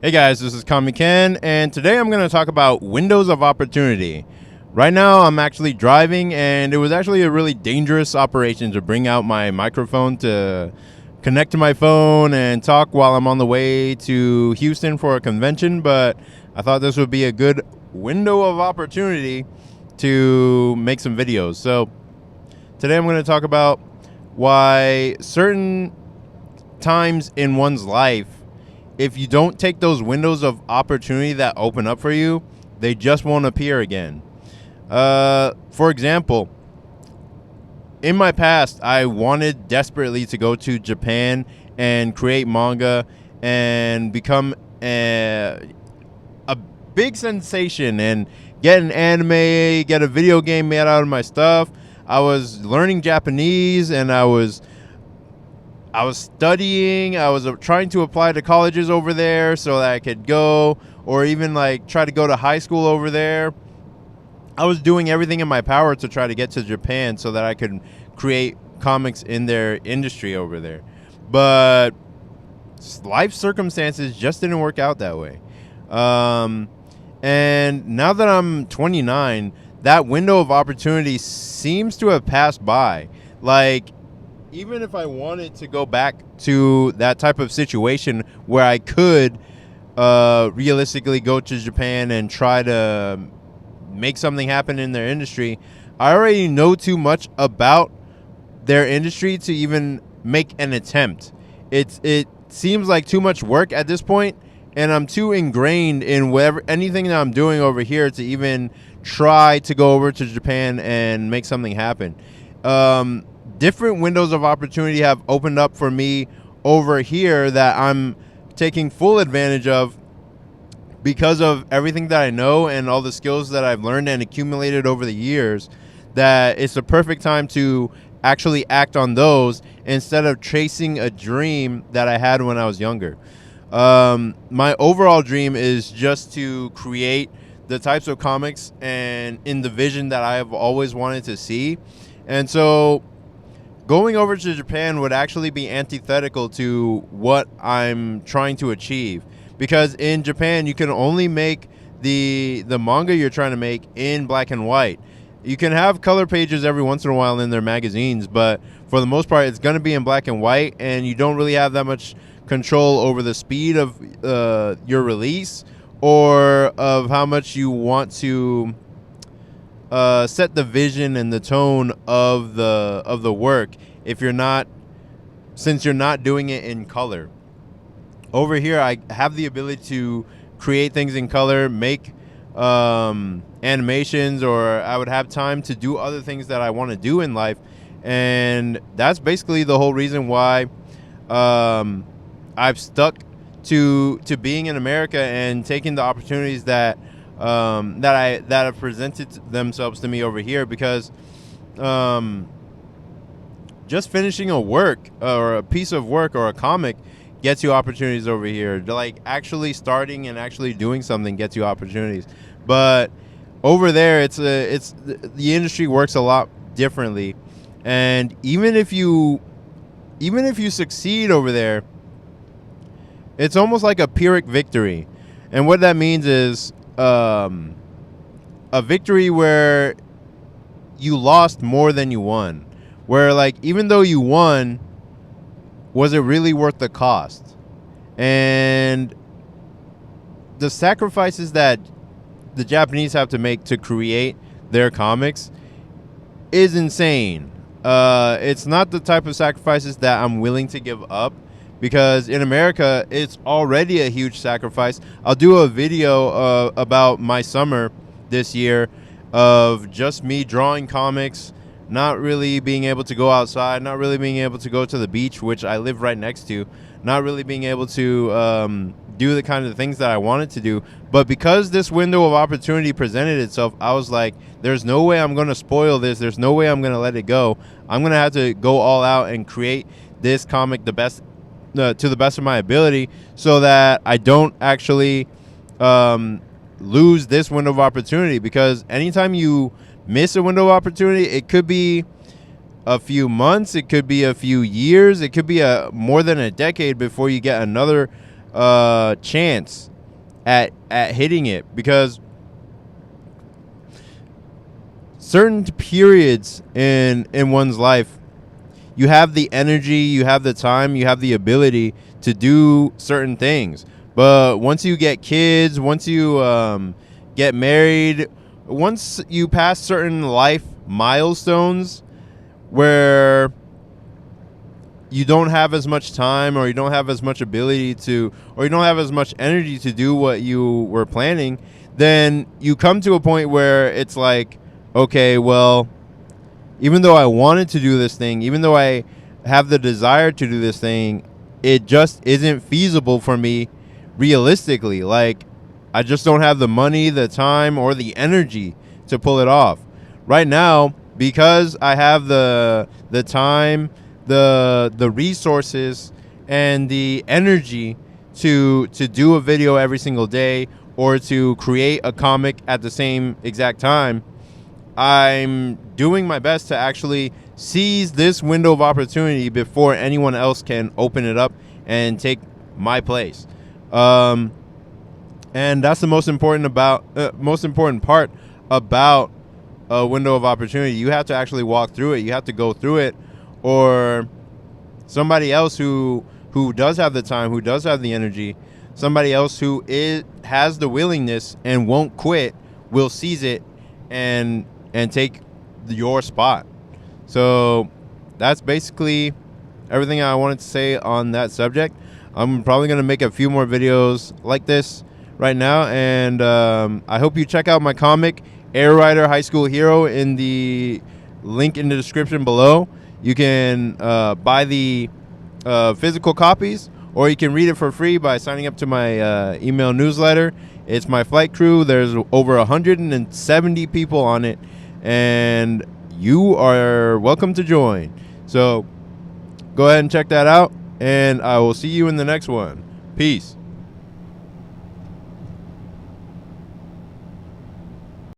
Hey guys, this is Kami Ken, and today I'm going to talk about windows of opportunity. Right now, I'm actually driving, and it was actually a really dangerous operation to bring out my microphone to connect to my phone and talk while I'm on the way to Houston for a convention, but I thought this would be a good window of opportunity to make some videos. So today I'm going to talk about why certain times in one's life, if you don't take those windows of opportunity that open up for you, they just won't appear again. For example, in my past, I wanted desperately to go to Japan and create manga and become a big sensation and get an anime, get a video game made out of my stuff. I was learning Japanese and I was studying. I was trying to apply to colleges over there so that I could go, or even like try to go to high school over there. I was doing everything in my power to try to get to Japan so that I could create comics in their industry over there. But life circumstances just didn't work out that way. And now that I'm 29, that window of opportunity seems to have passed by. Like, even if I wanted to go back to that type of situation where I could realistically go to Japan and try to make something happen in their industry, I already know too much about their industry to even make an attempt. It seems like too much work at this point, and I'm too ingrained in anything that I'm doing over here to even try to go over to Japan and make something happen. Different windows of opportunity have opened up for me over here that I'm taking full advantage of because of everything that I know and all the skills that I've learned and accumulated over the years, that it's the perfect time to actually act on those instead of chasing a dream that I had when I was younger. My overall dream is just to create the types of comics and in the vision that I have always wanted to see. And so going over to Japan would actually be antithetical to what I'm trying to achieve, because in Japan you can only make the manga you're trying to make in black and white. You can have color pages every once in a while in their magazines, but for the most part it's going to be in black and white, and you don't really have that much control over the speed of your release or of how much you want to set the vision and the tone of the work since you're not doing it in color. Over here I have the ability to create things in color, make animations, or I would have time to do other things that I want to do in life. And that's basically the whole reason why I've stuck to being in America and taking the opportunities that have presented themselves to me over here, because just finishing a work or a piece of work or a comic gets you opportunities over here. Like, actually starting and actually doing something gets you opportunities. But over there, the industry works a lot differently, and even if you succeed over there, it's almost like a Pyrrhic victory. And what that means is a victory where you lost more than you won. Where, like, even though you won, was it really worth the cost? And the sacrifices that the Japanese have to make to create their comics is insane. It's not the type of sacrifices that I'm willing to give up, because in America, it's already a huge sacrifice. I'll do a video about my summer this year of just me drawing comics, not really being able to go outside, not really being able to go to the beach, which I live right next to, not really being able to do the kind of things that I wanted to do. But because this window of opportunity presented itself, I was like, there's no way I'm going to spoil this. There's no way I'm going to let it go. I'm going to have to go all out and create this comic to the best of my ability, so that I don't actually lose this window of opportunity. Because anytime you miss a window of opportunity, it could be a few months, it could be a few years, it could be more than a decade before you get another chance at hitting it, because certain periods in one's life, you have the energy, you have the time, you have the ability to do certain things. But once you get kids, once you get married, once you pass certain life milestones where you don't have as much time, or you don't have as much ability to, or you don't have as much energy to do what you were planning, then you come to a point where it's like, okay, well, even though I wanted to do this thing, even though I have the desire to do this thing, it just isn't feasible for me realistically. Like, I just don't have the money, the time, or the energy to pull it off. Right now, because I have the time, the resources, and the energy to do a video every single day, or to create a comic at the same exact time, I'm doing my best to actually seize this window of opportunity before anyone else can open it up and take my place. And that's the most important part about a window of opportunity. You have to actually walk through it. You have to go through it, or somebody else who does have the time, who does have the energy, somebody else who has the willingness and won't quit, will seize it and take your spot. So that's basically everything I wanted to say on that subject. I'm probably going to make a few more videos like this right now, and I hope you check out my comic, Air Rider High School Hero, in the link in the description below. You can buy the physical copies, or you can read it for free by signing up to my email newsletter. It's my flight crew. There's over 170 people on it, and you are welcome to join. So go ahead and check that out, and I will see you in the next one. Peace.